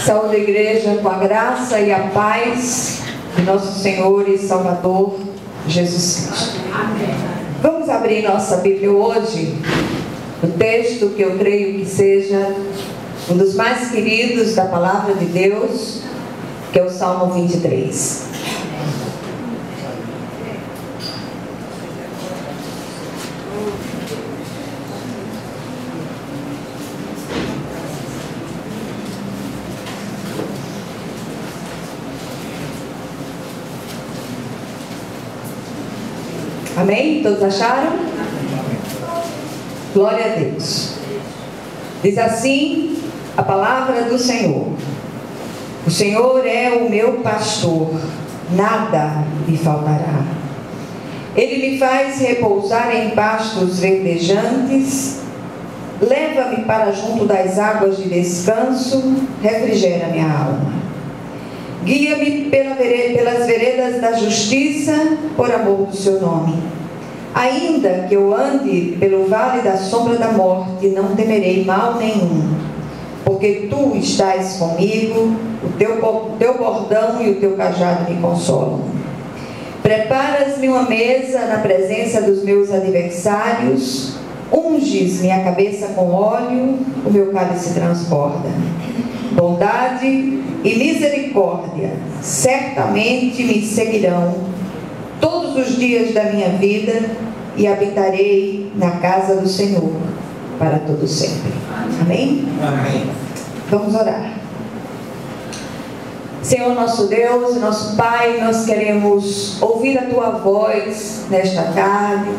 Saúde a igreja com a graça e a paz de nosso Senhor e Salvador Jesus Cristo. Amém. Vamos abrir nossa Bíblia hoje, o texto que eu creio que seja um dos mais queridos da palavra de Deus, que é o Salmo 23. Amém? Todos acharam? Glória a Deus. Diz assim a palavra do Senhor: o Senhor é o meu pastor, nada me faltará. Ele me faz repousar em pastos verdejantes, leva-me para junto das águas de descanso, refrigera minha alma. Guia-me pelas veredas da justiça, por amor do seu nome. Ainda que eu ande pelo vale da sombra da morte, não temerei mal nenhum, porque tu estás comigo, o teu bordão e o teu cajado me consolam. Preparas-me uma mesa na presença dos meus adversários, unges minha cabeça com óleo, o meu cálice transborda. Bondade e misericórdia certamente me seguirão todos os dias da minha vida, e habitarei na casa do Senhor para todo sempre. Amém? Amém. Vamos orar. Senhor nosso Deus, nosso Pai, nós queremos ouvir a Tua voz nesta tarde,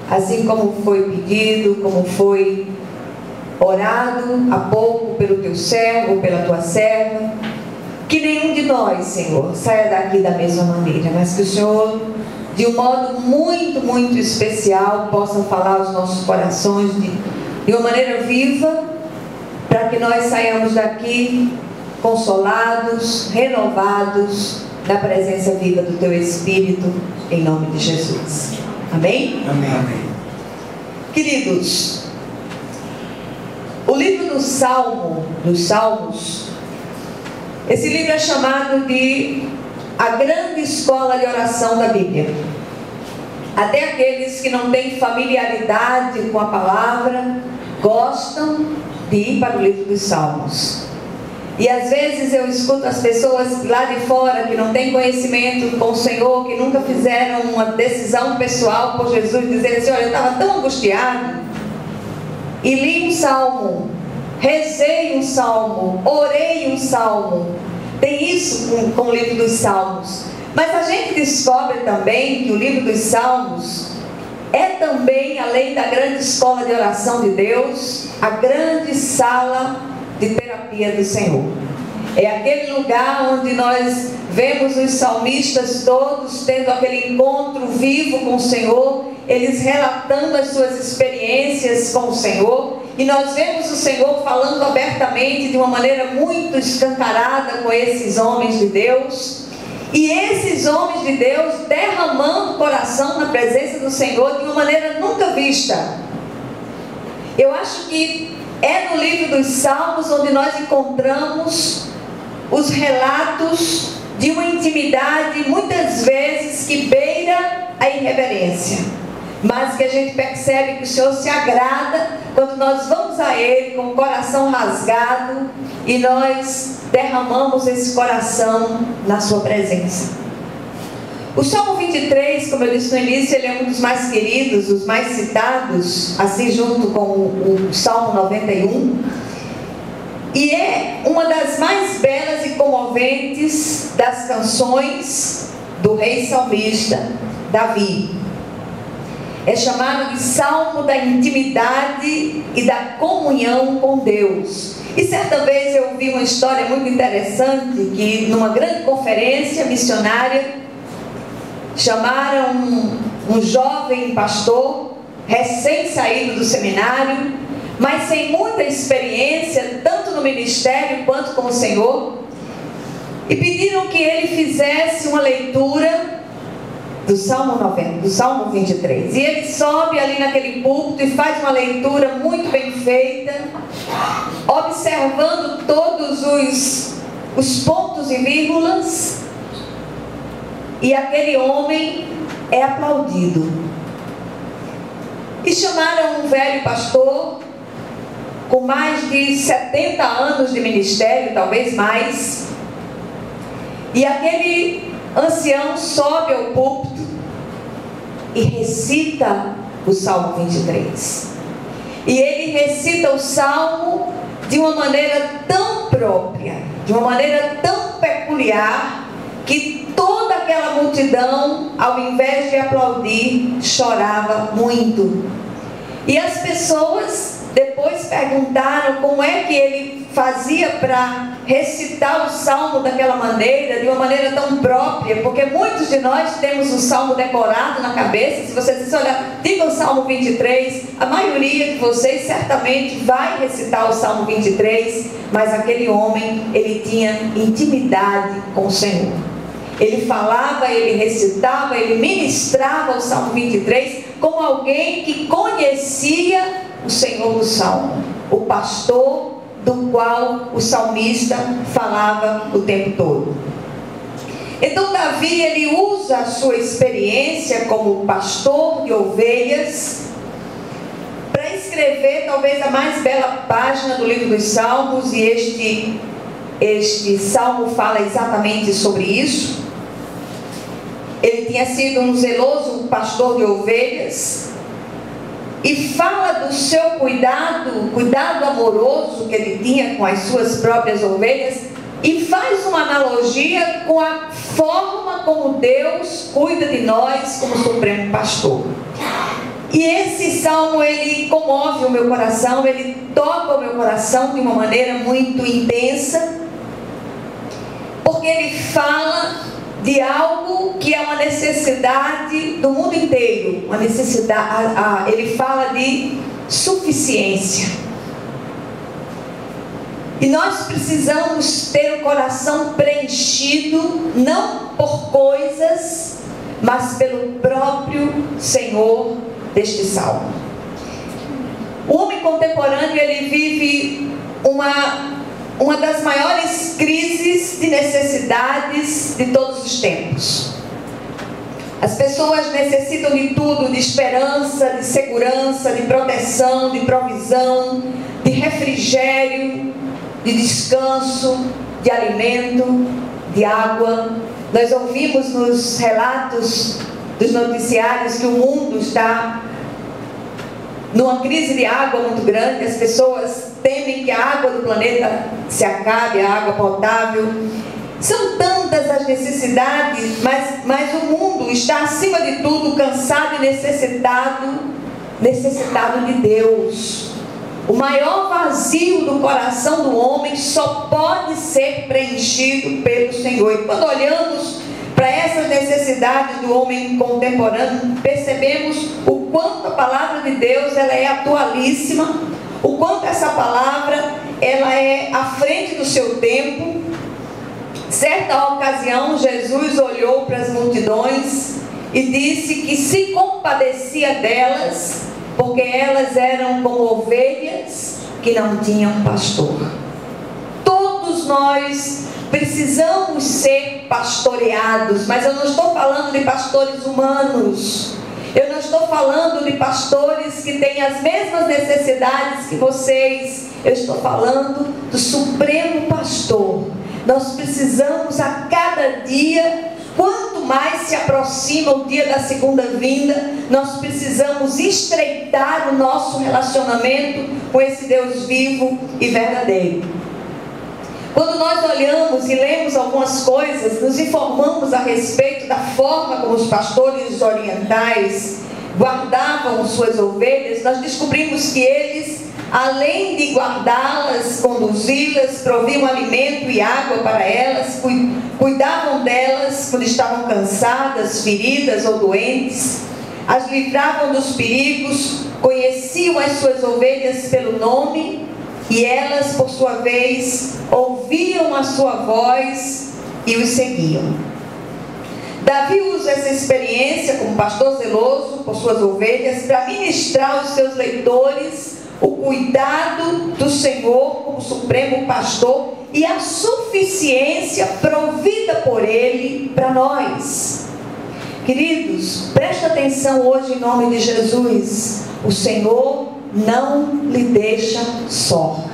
assim como foi pedido, como foi orado há pouco pelo Teu servo, pela Tua serva. Que nenhum de nós, Senhor, saia daqui da mesma maneira, mas que o Senhor, de um modo muito, muito especial, possa falar aos nossos corações de uma maneira viva, para que nós saiamos daqui consolados, renovados, na presença viva do Teu Espírito, em nome de Jesus. Amém? Amém. Queridos, o livro dos Salmos, esse livro é chamado de a grande escola de oração da Bíblia. Até aqueles que não têm familiaridade com a palavra gostam de ir para o livro dos Salmos. E às vezes eu escuto as pessoas lá de fora que não têm conhecimento com o Senhor, que nunca fizeram uma decisão pessoal por Jesus, dizendo assim: olha, eu estava tão angustiado e li um salmo, rezei um salmo, orei um salmo. Tem isso com o livro dos Salmos. Mas a gente descobre também que o livro dos Salmos é também, além da grande escola de oração de Deus, a grande sala de terapia do Senhor. É aquele lugar onde nós vemos os salmistas todos tendo aquele encontro vivo com o Senhor, eles relatando as suas experiências com o Senhor, e nós vemos o Senhor falando abertamente, de uma maneira muito escancarada com esses homens de Deus, e esses homens de Deus derramando o coração na presença do Senhor de uma maneira nunca vista. Eu acho que é no livro dos Salmos onde nós encontramos os relatos de uma intimidade, muitas vezes, que beira a irreverência, mas que a gente percebe que o Senhor se agrada quando nós vamos a Ele com o coração rasgado e nós derramamos esse coração na Sua presença. O Salmo 23, como eu disse no início, ele é um dos mais queridos, os mais citados, assim junto com o Salmo 91, e é uma das mais belas e comoventes das canções do rei salmista Davi. É chamado de Salmo da intimidade e da comunhão com Deus. E certa vez eu vi uma história muito interessante, que numa grande conferência missionária, chamaram um jovem pastor, recém-saído do seminário, mas sem muita experiência, tanto no ministério quanto com o Senhor, e pediram que ele fizesse uma leitura do Salmo 23. E ele sobe ali naquele púlpito e faz uma leitura muito bem feita, observando todos os pontos e vírgulas, e aquele homem é aplaudido. E chamaram um velho pastor, com mais de 70 anos de ministério, talvez mais, e aquele ancião sobe ao púlpito e recita o Salmo 23. E ele recita o Salmo de uma maneira tão própria, de uma maneira tão peculiar, que toda aquela multidão, ao invés de aplaudir, chorava muito. E as pessoas depois perguntaram como é que ele fazia para recitar o Salmo daquela maneira, de uma maneira tão própria, porque muitos de nós temos o Salmo decorado na cabeça. Se você diz, olha, diga o Salmo 23, a maioria de vocês certamente vai recitar o Salmo 23, mas aquele homem, ele tinha intimidade com o Senhor. Ele falava, ele recitava, ele ministrava o Salmo 23 como alguém que conhecia o Senhor do Salmo, o pastor do qual o salmista falava o tempo todo. Então Davi, ele usa a sua experiência como pastor de ovelhas para escrever talvez a mais bela página do livro dos Salmos, e este salmo fala exatamente sobre isso. Ele tinha sido um zeloso pastor de ovelhas, e fala do seu cuidado amoroso que ele tinha com as suas próprias ovelhas, e faz uma analogia com a forma como Deus cuida de nós como Supremo Pastor. E esse salmo, ele comove o meu coração, ele toca o meu coração de uma maneira muito intensa, porque ele fala de algo que é uma necessidade do mundo inteiro, uma necessidade. Ele fala de suficiência, e nós precisamos ter o coração preenchido não por coisas, mas pelo próprio Senhor deste salmo. O homem contemporâneo, ele vive uma das maiores crises de necessidades de todos os tempos. As pessoas necessitam de tudo, de esperança, de segurança, de proteção, de provisão, de refrigério, de descanso, de alimento, de água. Nós ouvimos nos relatos dos noticiários que o mundo está numa crise de água muito grande. As pessoas temem que a água do planeta se acabe, a água potável. São tantas as necessidades, mas o mundo está, acima de tudo, cansado e necessitado de Deus. O maior vazio do coração do homem só pode ser preenchido pelo Senhor. E quando olhamos para essas necessidades do homem contemporâneo, percebemos o quanto a palavra de Deus, ela é atualíssima, o quanto essa palavra, ela é à frente do seu tempo. Certa ocasião, Jesus olhou para as multidões e disse que se compadecia delas, porque elas eram como ovelhas que não tinham pastor. Todos nós precisamos ser pastoreados, mas eu não estou falando de pastores humanos. Eu não estou falando de pastores que têm as mesmas necessidades que vocês. Eu estou falando do Supremo Pastor. Nós precisamos a cada dia, quanto mais se aproxima o dia da segunda vinda, nós precisamos estreitar o nosso relacionamento com esse Deus vivo e verdadeiro. Quando nós olhamos e lemos algumas coisas, nos informamos a respeito da forma como os pastores orientais guardavam suas ovelhas, nós descobrimos que eles, além de guardá-las, conduzi-las, proviam alimento e água para elas, cuidavam delas quando estavam cansadas, feridas ou doentes, as livravam dos perigos, conheciam as suas ovelhas pelo nome, e elas, por sua vez, ouviam a sua voz e os seguiam. Davi usa essa experiência como pastor zeloso por suas ovelhas para ministrar aos seus leitores o cuidado do Senhor como Supremo Pastor e a suficiência provida por Ele para nós. Queridos, presta atenção hoje em nome de Jesus. O Senhor não lhe deixa só.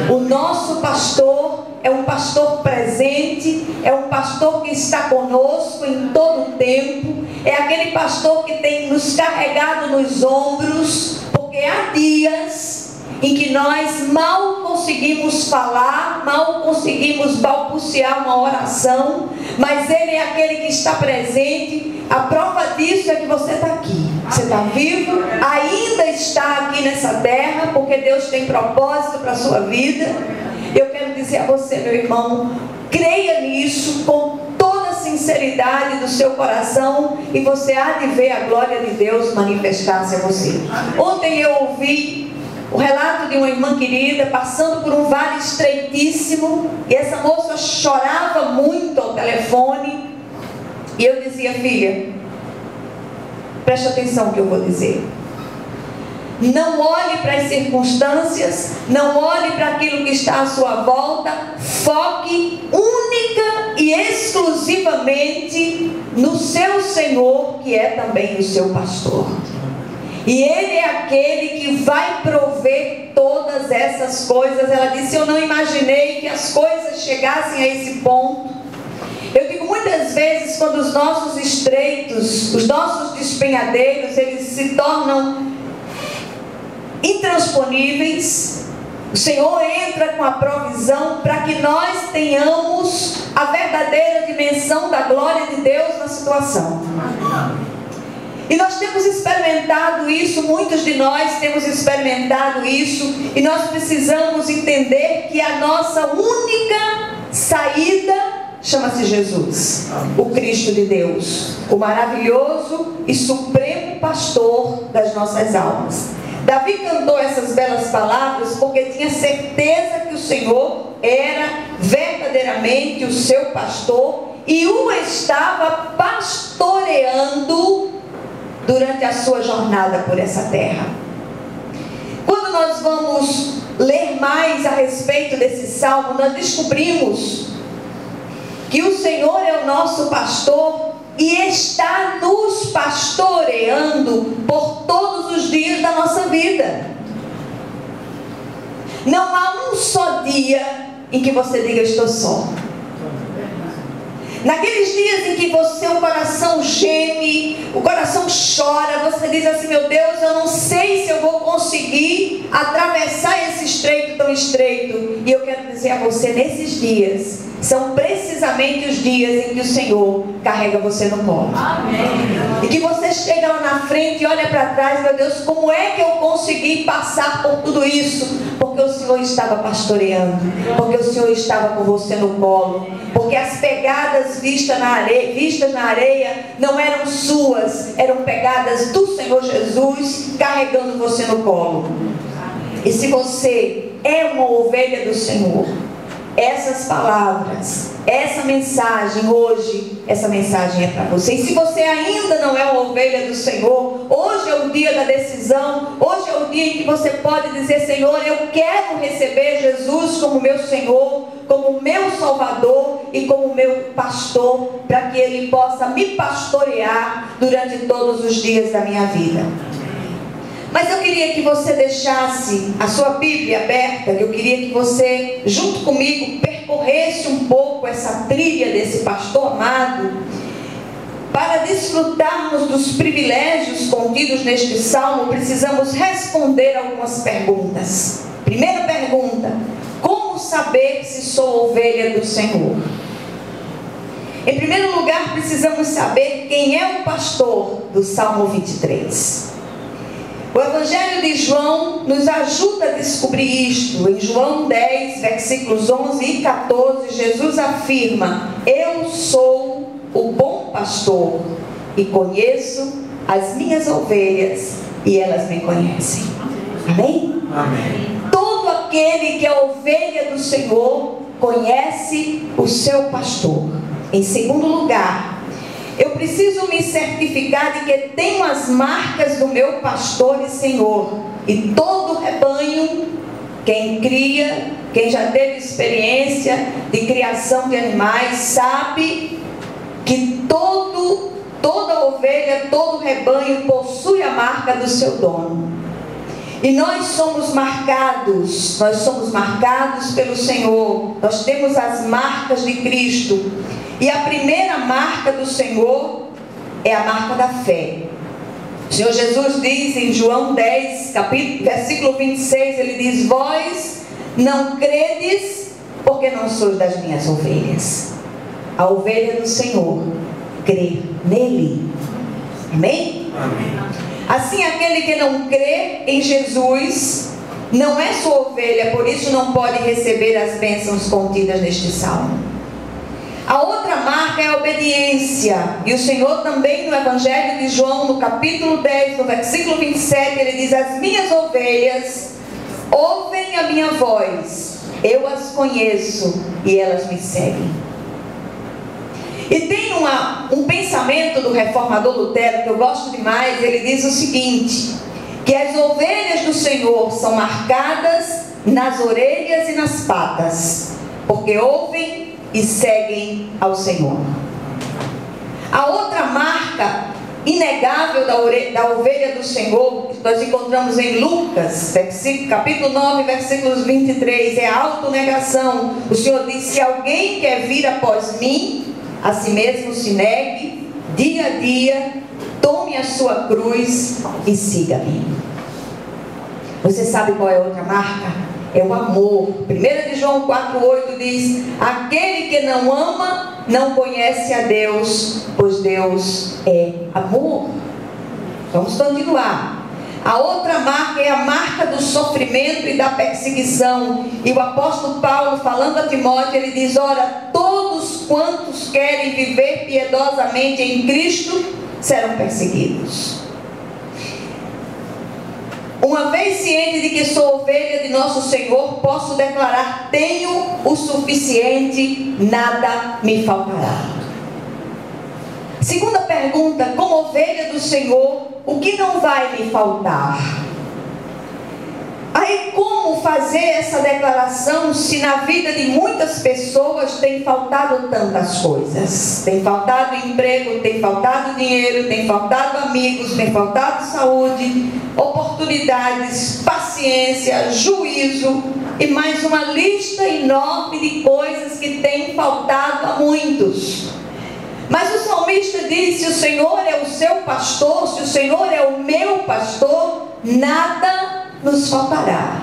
O nosso pastor é um pastor presente, é um pastor que está conosco em todo o tempo, é aquele pastor que tem nos carregado nos ombros, porque há dias em que nós mal conseguimos falar, mal conseguimos balbuciar uma oração, mas Ele é aquele que está presente. A prova disso é que você está aqui, você está vivo, ainda está aqui nessa terra, porque Deus tem propósito para a sua vida. Eu quero dizer a você, meu irmão, creia nisso com toda a sinceridade do seu coração, e você há de ver a glória de Deus manifestar-se a você. Ontem eu ouvi o relato de uma irmã querida passando por um vale estreitíssimo, e essa moça chorava muito ao telefone, e eu dizia: filha, preste atenção no que eu vou dizer. Não olhe para as circunstâncias, não olhe para aquilo que está à sua volta, foque única e exclusivamente no seu Senhor, que é também o seu pastor. E Ele é aquele que vai prover todas essas coisas. Ela disse: eu não imaginei que as coisas chegassem a esse ponto. Eu digo muitas vezes, quando os nossos estreitos, os nossos despenhadeiros, eles se tornam intransponíveis, o Senhor entra com a provisão para que nós tenhamos a verdadeira dimensão da glória de Deus na situação. E nós temos experimentado isso, muitos de nós temos experimentado isso, e nós precisamos entender que a nossa única saída chama-se Jesus, o Cristo de Deus, o maravilhoso e supremo pastor das nossas almas. Davi cantou essas belas palavras porque tinha certeza que o Senhor era verdadeiramente o seu pastor e o estava pastoreando durante a sua jornada por essa terra. Quando nós vamos ler mais a respeito desse salmo, nós descobrimos que o Senhor é o nosso pastor e está nos pastoreando por todos os dias da nossa vida. Não há um só dia em que você diga: estou só. Naqueles dias em que o coração geme, o coração chora, você diz assim: meu Deus, eu não sei se eu vou conseguir atravessar esse estreito tão estreito. E eu quero dizer a você, nesses dias são precisamente os dias em que o Senhor carrega você no colo. Amém. E que você chega lá na frente e olha para trás: meu Deus, como é que eu consegui passar por tudo isso? Porque o Senhor estava pastoreando, porque o Senhor estava com você no colo, porque as pegadas vistas na areia não eram suas, eram pegadas do Senhor Jesus carregando você no colo. E se você é uma ovelha do Senhor, essas palavras, essa mensagem hoje, essa mensagem é para você. E se você ainda não é uma ovelha do Senhor, hoje é o dia da decisão, hoje é o dia em que você pode dizer: Senhor, eu quero receber Jesus como meu Senhor, como meu Salvador e como meu pastor, para que Ele possa me pastorear durante todos os dias da minha vida. Mas eu queria que você deixasse a sua Bíblia aberta. Eu queria que você, junto comigo, percorresse um pouco essa trilha desse pastor amado, para desfrutarmos dos privilégios contidos neste salmo. Precisamos responder algumas perguntas. Primeira pergunta: como saber se sou ovelha do Senhor? Em primeiro lugar, precisamos saber quem é o pastor do Salmo 23. O Evangelho de João nos ajuda a descobrir isto. Em João 10, versículos 11 e 14, Jesus afirma: eu sou o bom pastor e conheço as minhas ovelhas e elas me conhecem. Amém? Amém. Todo aquele que é ovelha do Senhor conhece o seu pastor. Em segundo lugar, eu preciso me certificar de que tenho as marcas do meu pastor e Senhor. E todo o rebanho, quem cria, quem já teve experiência de criação de animais, sabe que toda ovelha, todo rebanho possui a marca do seu dono. E nós somos marcados pelo Senhor. Nós temos as marcas de Cristo. E a primeira marca do Senhor é a marca da fé. O Senhor Jesus diz em João 10, versículo 26, ele diz: vós não credes porque não sois das minhas ovelhas. A ovelha do Senhor crê nele. Amém? Amém. Assim, aquele que não crê em Jesus não é sua ovelha, por isso não pode receber as bênçãos contidas neste salmo. A outra marca é a obediência. E o Senhor também no Evangelho de João, no capítulo 10, no versículo 27, ele diz: as minhas ovelhas ouvem a minha voz, eu as conheço e elas me seguem. E tem um pensamento do reformador Lutero que eu gosto demais. Ele diz o seguinte: que as ovelhas do Senhor são marcadas nas orelhas e nas patas, porque ouvem e seguem ao Senhor. A outra marca inegável da ovelha do Senhor, que nós encontramos em Lucas, capítulo 9, versículos 23, é a autonegação. O Senhor diz: se alguém quer vir após mim, a si mesmo se negue, dia a dia, tome a sua cruz e siga-me. Você sabe qual é a outra marca? É o amor. 1 João 4,8 diz: aquele que não ama não conhece a Deus, pois Deus é amor. Vamos continuar. A outra marca é a marca do sofrimento e da perseguição. E o apóstolo Paulo, falando a Timóteo, ele diz: ora, todos quantos querem viver piedosamente em Cristo serão perseguidos. Uma vez ciente de que sou ovelha de nosso Senhor, posso declarar: tenho o suficiente, nada me faltará. Segunda pergunta: como ovelha do Senhor, o que não vai me faltar? Aí, como fazer essa declaração se na vida de muitas pessoas tem faltado tantas coisas? Tem faltado emprego, tem faltado dinheiro, tem faltado amigos, tem faltado saúde, oportunidades, paciência, juízo e mais uma lista enorme de coisas que tem faltado a muitos. Mas o salmista diz: se o Senhor é o seu pastor, se o Senhor é o meu pastor, nada nos faltará.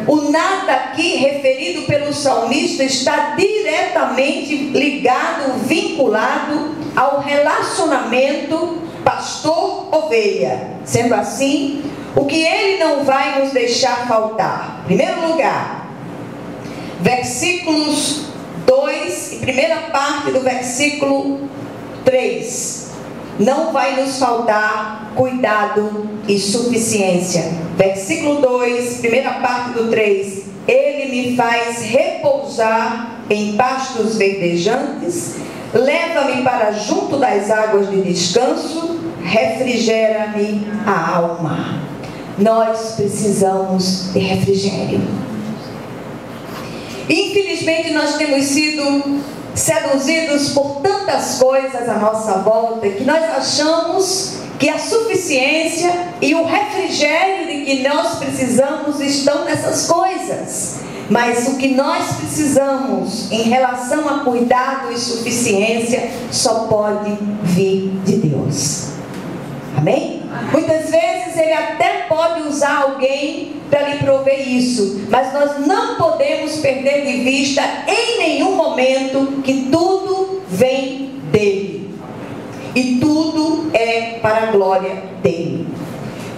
O nada aqui referido pelo salmista está diretamente ligado, vinculado ao relacionamento pastor-ovelha. Sendo assim, o que ele não vai nos deixar faltar? Em primeiro lugar, versículos 2 e primeira parte do versículo 3. Não vai nos faltar cuidado e suficiência. Versículo 2, primeira parte do 3. Ele me faz repousar em pastos verdejantes, leva-me para junto das águas de descanso, refrigera-me a alma. Nós precisamos de refrigério. Infelizmente nós temos sido seduzidos por tantas coisas à nossa volta que nós achamos que a suficiência e o refrigério de que nós precisamos estão nessas coisas. Mas o que nós precisamos em relação a cuidado e suficiência só pode vir de Deus. Amém? Muitas vezes Ele até pode usar alguém para lhe prover isso, mas nós não podemos perder de vista em nenhum momento que tudo vem dele e tudo é para a glória dele.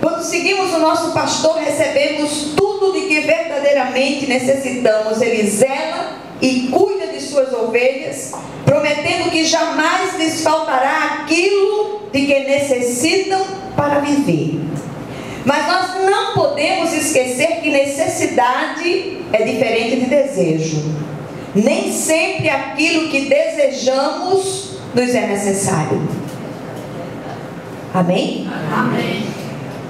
Quando seguimos o nosso pastor, recebemos tudo de que verdadeiramente necessitamos. Ele zela e cuida de suas ovelhas, prometendo que jamais lhes faltará aquilo de que necessitam para viver. Mas nós não podemos esquecer que necessidade é diferente de desejo. Nem sempre aquilo que desejamos nos é necessário. Amém? Amém.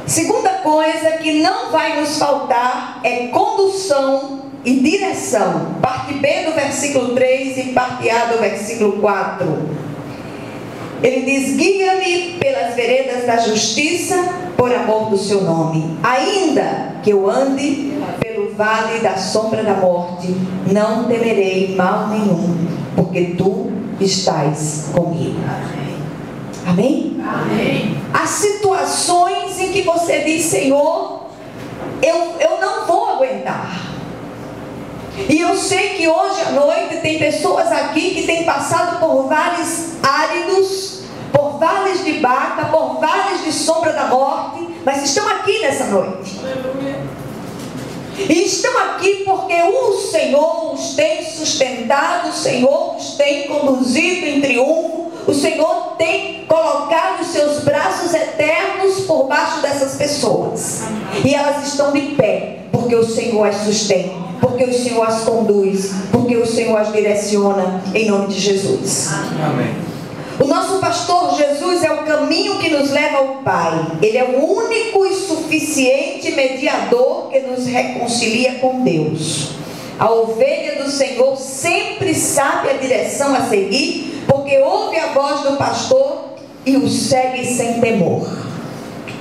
Segunda coisa que não vai nos faltar é condução e direção. Parte B do versículo 3 e parte A do versículo 4. Ele diz: guia-me pelas veredas da justiça, por amor do seu nome. Ainda que eu ande pelo vale da sombra da morte, não temerei mal nenhum, porque tu estás comigo. Amém? Amém. Há situações em que você diz: Senhor, eu não vou aguentar. E eu sei que hoje à noite tem pessoas aqui que têm passado por vales áridos, por vales de Baca, por vales de sombra da morte, mas estão aqui nessa noite. E estão aqui porque o Senhor os tem sustentado, o Senhor os tem conduzido em triunfo, o Senhor tem colocado os seus braços eternos por baixo dessas pessoas. E elas estão de pé, porque o Senhor as sustenta, porque o Senhor as conduz, porque o Senhor as direciona, em nome de Jesus. Amém. O nosso pastor Jesus é o caminho que nos leva ao Pai. Ele é o único e suficiente mediador que nos reconcilia com Deus. A ovelha do Senhor sempre sabe a direção a seguir, porque ouve a voz do pastor e o segue sem temor.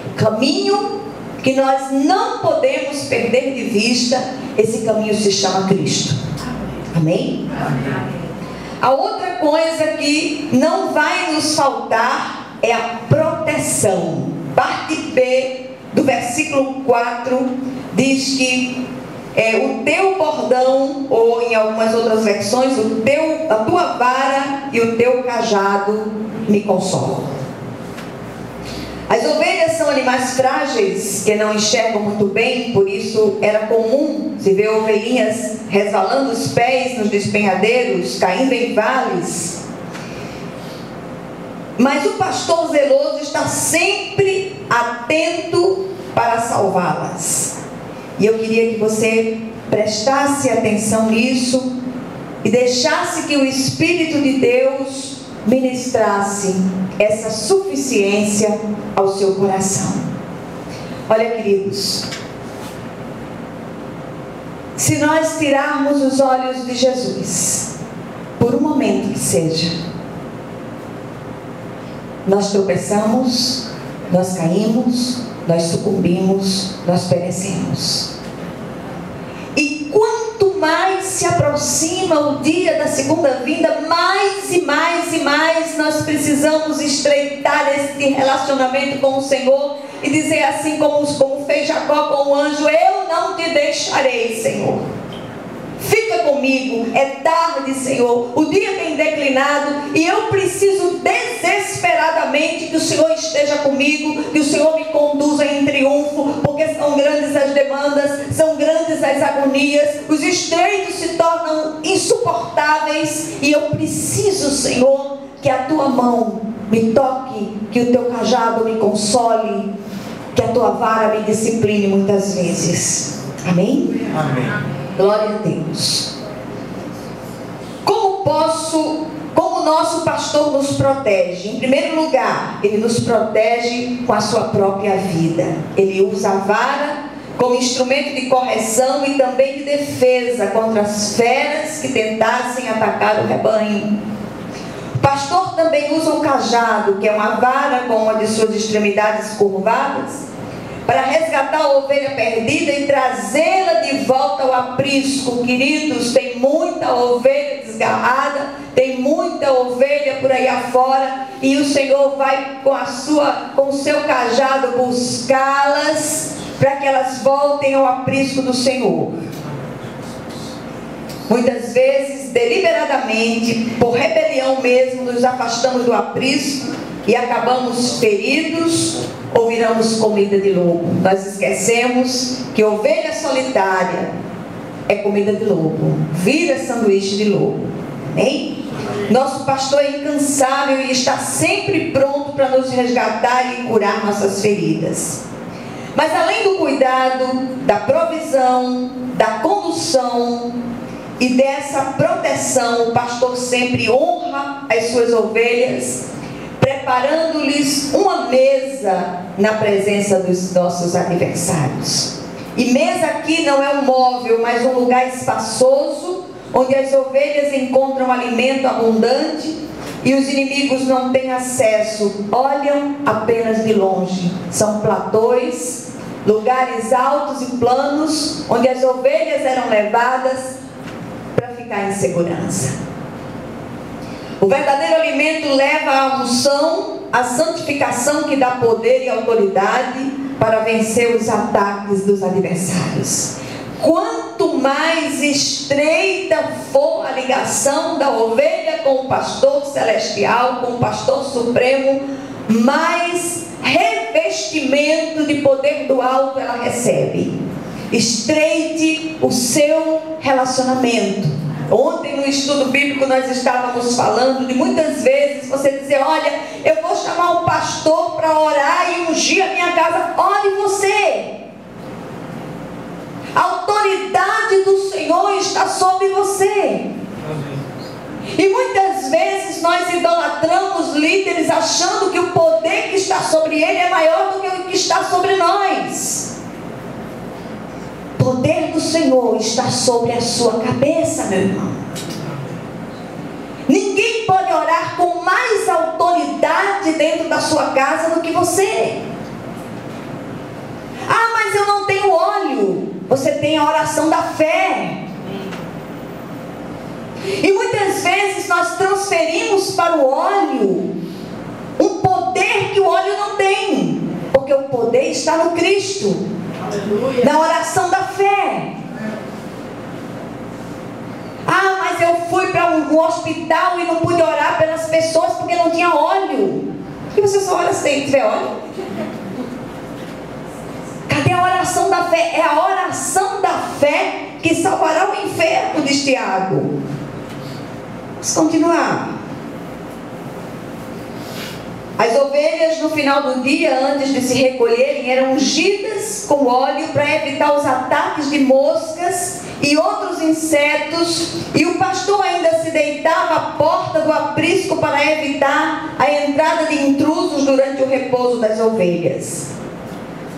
O caminho que nós não podemos perder de vista, esse caminho se chama Cristo. Amém? Amém. A outra coisa que não vai nos faltar é a proteção. Parte B do versículo 4 diz que o teu bordão, ou em algumas outras versões, a tua vara e o teu cajado me consolam. As ovelhas são animais frágeis que não enxergam muito bem, por isso era comum se ver ovelhinhas resvalando os pés nos despenhadeiros, caindo em vales. Mas o pastor zeloso está sempre atento para salvá-las. E eu queria que você prestasse atenção nisso e deixasse que o Espírito de Deus ministrasse essa suficiência ao seu coração. Olha, queridos, se nós tirarmos os olhos de Jesus, por um momento que seja, nós tropeçamos, nós caímos, nós sucumbimos, nós perecemos. E quanto mais se aproxima o dia da segunda vinda, mais e mais e mais nós precisamos estreitar esse relacionamento com o Senhor e dizer assim como fez Jacó com o anjo: eu não te deixarei, Senhor. Fica comigo, é tarde, Senhor, o dia tem declinado e eu preciso desesperadamente que o Senhor esteja comigo, que o Senhor me conduza em triunfo, porque são grandes as demandas, são grandes as agonias, os estreitos se tornam insuportáveis e eu preciso, Senhor, que a tua mão me toque, que o teu cajado me console, que a tua vara me discipline muitas vezes. Amém? Amém. Glória a Deus. Como o nosso pastor nos protege? Em primeiro lugar, ele nos protege com a sua própria vida. Ele usa a vara como instrumento de correção e também de defesa contra as feras que tentassem atacar o rebanho. O pastor também usa o cajado, que é uma vara com uma de suas extremidades curvadas, para resgatar a ovelha perdida e trazê-la de volta ao aprisco. Queridos, tem muita ovelha desgarrada, tem muita ovelha por aí afora, e o Senhor vai com o seu cajado buscá-las, para que elas voltem ao aprisco do Senhor. Muitas vezes, deliberadamente, por rebelião mesmo, nos afastamos do aprisco e acabamos feridos ou viramos comida de lobo. Nós esquecemos que ovelha solitária é comida de lobo, vira sanduíche de lobo. Amém? Nosso pastor é incansável e está sempre pronto para nos resgatar e curar nossas feridas. Mas além do cuidado, da provisão, da condução e dessa proteção, o pastor sempre honra as suas ovelhas, preparando-lhes uma mesa na presença dos nossos adversários. E mesa aqui não é um móvel, mas um lugar espaçoso, onde as ovelhas encontram alimento abundante e os inimigos não têm acesso, olham apenas de longe. São platôs, lugares altos e planos, onde as ovelhas eram levadas para ficar em segurança. O verdadeiro alimento leva à unção, à santificação que dá poder e autoridade para vencer os ataques dos adversários. Quanto mais estreita for a ligação da ovelha com o pastor celestial, com o pastor supremo, mais revestimento de poder do alto ela recebe. Estreite o seu relacionamento. Ontem no estudo bíblico nós estávamos falando de muitas vezes você dizer: olha, eu vou chamar um pastor para orar e ungir a minha casa. Ore você. A autoridade do Senhor está sobre você. E muitas vezes nós idolatramos líderes achando que o poder que está sobre ele é maior do que o que está sobre nós. O poder do Senhor está sobre a sua cabeça, meu irmão. Ninguém pode orar com mais autoridade dentro da sua casa do que você. Ah, mas eu não tenho óleo. Você tem a oração da fé. E muitas vezes nós transferimos para o óleo um poder que o óleo não tem, porque o poder está no Cristo. Aleluia. Na oração da fé. Ah, mas eu fui para um hospital e não pude orar pelas pessoas porque não tinha óleo. E você só ora se tiver óleo? Cadê a oração da fé? É a oração da fé que salvará o enfermo, diz Tiago. Vamos continuar. As ovelhas no final do dia, antes de se recolherem, eram ungidas com óleo para evitar os ataques de moscas e outros insetos, e o pastor ainda se deitava à porta do aprisco para evitar a entrada de intrusos durante o repouso das ovelhas.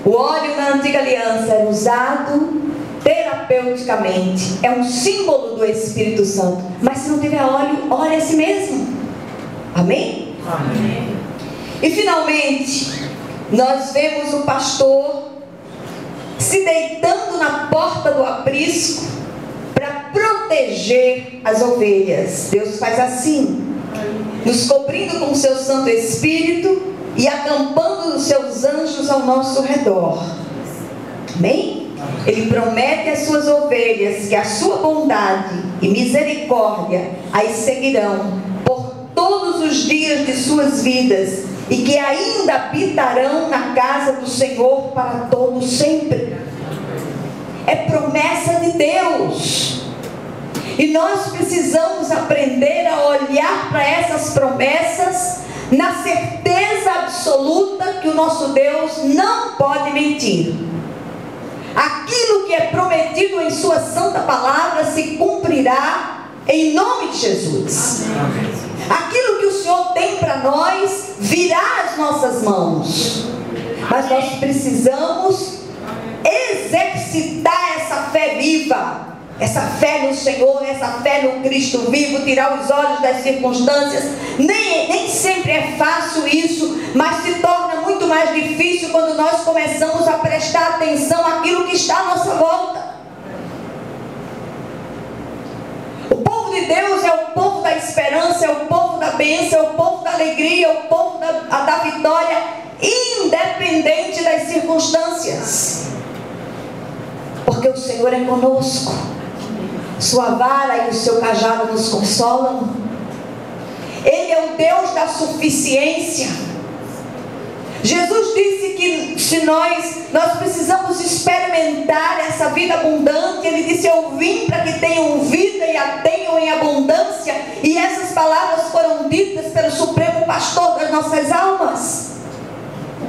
O óleo na antiga aliança era usado terapeuticamente, é um símbolo do Espírito Santo, mas se não tiver óleo, ore a si mesmo. Amém? Amém. E finalmente, nós vemos o pastor se deitando na porta do aprisco para proteger as ovelhas. Deus faz assim, nos cobrindo com o seu Santo Espírito e acampando os seus anjos ao nosso redor. Amém? Ele promete às suas ovelhas que a sua bondade e misericórdia as seguirão por todos os dias de suas vidas, e que ainda habitarão na casa do Senhor para todo sempre. É promessa de Deus. E nós precisamos aprender a olhar para essas promessas na certeza absoluta que o nosso Deus não pode mentir. Aquilo que é prometido em sua santa palavra se cumprirá em nome de Jesus. Amém. Aquilo que o Senhor tem para nós virá às nossas mãos, mas nós precisamos exercitar essa fé viva, essa fé no Senhor, essa fé no Cristo vivo, tirar os olhos das circunstâncias. Nem sempre é fácil isso, mas se torna muito mais difícil quando nós começamos a prestar atenção àquilo que está à nossa volta. O povo de Deus é o povo da esperança, é o povo da bênção, é o povo da alegria, é o povo da vitória, independente das circunstâncias. Porque o Senhor é conosco. Sua vara e o seu cajado nos consolam. Ele é o Deus da suficiência. Jesus disse que se nós precisamos experimentar essa vida abundante. Ele disse: eu vim para que tenham vida e a tenham em abundância. E essas palavras foram ditas pelo Supremo Pastor das nossas almas.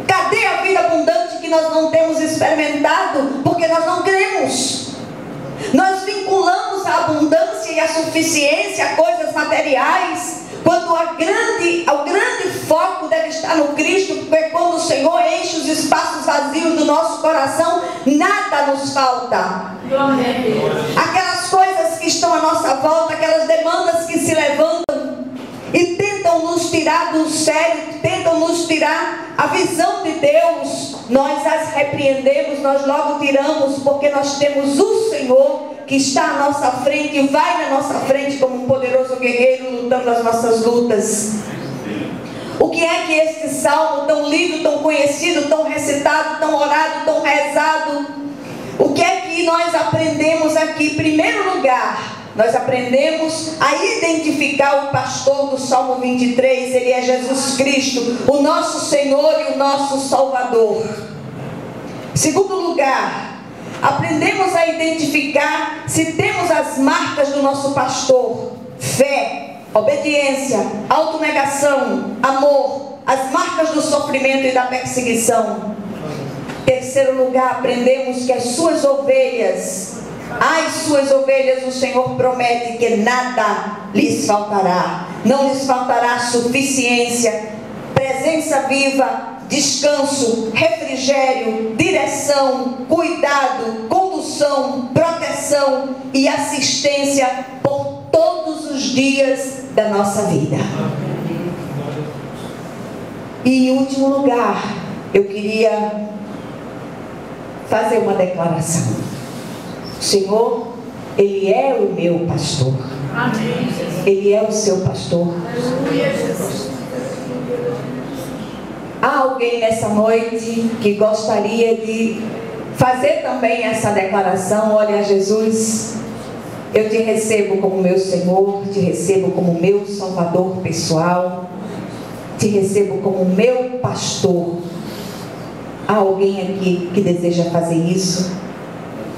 Cadê a vida abundante que nós não temos experimentado? Porque nós não cremos. Nós vinculamos a abundância e a suficiência a coisas materiais, quando o grande foco deve estar no Cristo, porque quando o Senhor enche os espaços vazios do nosso coração, nada nos falta. Aquelas coisas que estão à nossa volta, aquelas demandas que se levantam e tentam nos tirar do sério, tentam nos tirar a visão de Deus, nós as repreendemos, nós logo tiramos, porque nós temos o Senhor que está à nossa frente e vai na nossa frente como um poderoso guerreiro lutando as nossas lutas. O que é que este salmo tão lido, tão conhecido, tão recitado, tão orado, tão rezado, o que é que nós aprendemos aqui? Em primeiro lugar, nós aprendemos a identificar o pastor do Salmo 23, ele é Jesus Cristo, o nosso Senhor e o nosso Salvador. Em segundo lugar, aprendemos a identificar se temos as marcas do nosso pastor: fé, obediência, autonegação, amor, as marcas do sofrimento e da perseguição. Em terceiro lugar, aprendemos que as suas ovelhas, o Senhor promete que nada lhes faltará. Não lhes faltará suficiência, presença viva, descanso, refrigério, direção, cuidado, condução, proteção e assistência por todos os dias da nossa vida. E em último lugar, eu queria fazer uma declaração. O Senhor, Ele é o meu pastor. Amém. Ele é o seu pastor. Há alguém nessa noite que gostaria de fazer também essa declaração? Olha, Jesus, eu te recebo como meu Senhor, te recebo como meu Salvador pessoal, te recebo como meu pastor. Há alguém aqui que deseja fazer isso?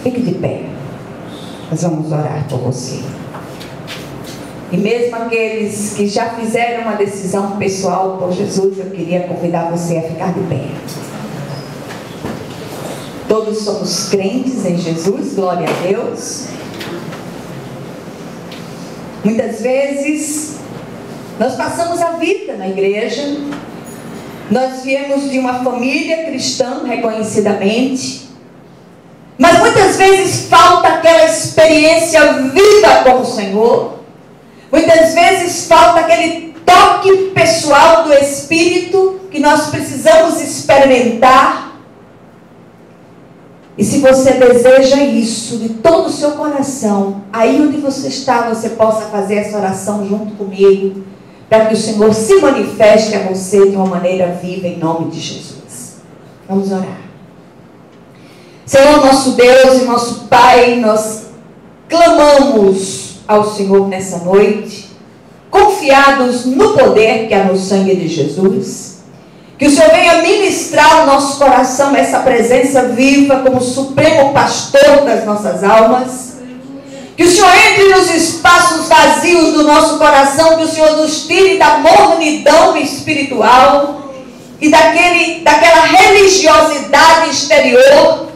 Fique de pé. Nós vamos orar por você. E mesmo aqueles que já fizeram uma decisão pessoal por Jesus, eu queria convidar você a ficar de pé. Todos somos crentes em Jesus, glória a Deus. Muitas vezes nós passamos a vida na igreja, nós viemos de uma família cristã reconhecidamente, mas muitas vezes falta aquela experiência viva com o Senhor. Muitas vezes falta aquele toque pessoal do Espírito que nós precisamos experimentar. E se você deseja isso de todo o seu coração, aí onde você está, você possa fazer essa oração junto comigo, para que o Senhor se manifeste a você de uma maneira viva em nome de Jesus. Vamos orar. Senhor, nosso Deus e nosso Pai, nós clamamos ao Senhor nessa noite, confiados no poder que há no sangue de Jesus, que o Senhor venha ministrar ao nosso coração essa presença viva como supremo pastor das nossas almas, que o Senhor entre nos espaços vazios do nosso coração, que o Senhor nos tire da mornidão espiritual e daquela religiosidade exterior,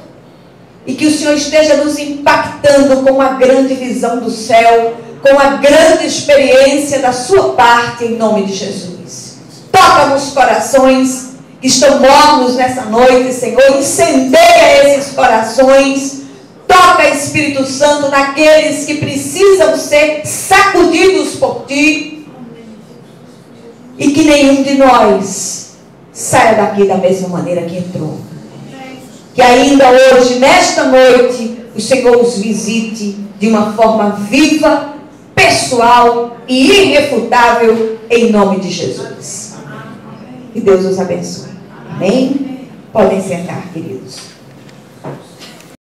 e que o Senhor esteja nos impactando com a grande visão do céu, com a grande experiência da sua parte, em nome de Jesus. Toca nos corações que estão mornos nessa noite, Senhor. Incendeia esses corações. Toca, Espírito Santo, naqueles que precisam ser sacudidos por Ti. E que nenhum de nós saia daqui da mesma maneira que entrou. Que ainda hoje, nesta noite, o Senhor os visite de uma forma viva, pessoal e irrefutável, em nome de Jesus. Que Deus os abençoe. Amém? Podem sentar, queridos.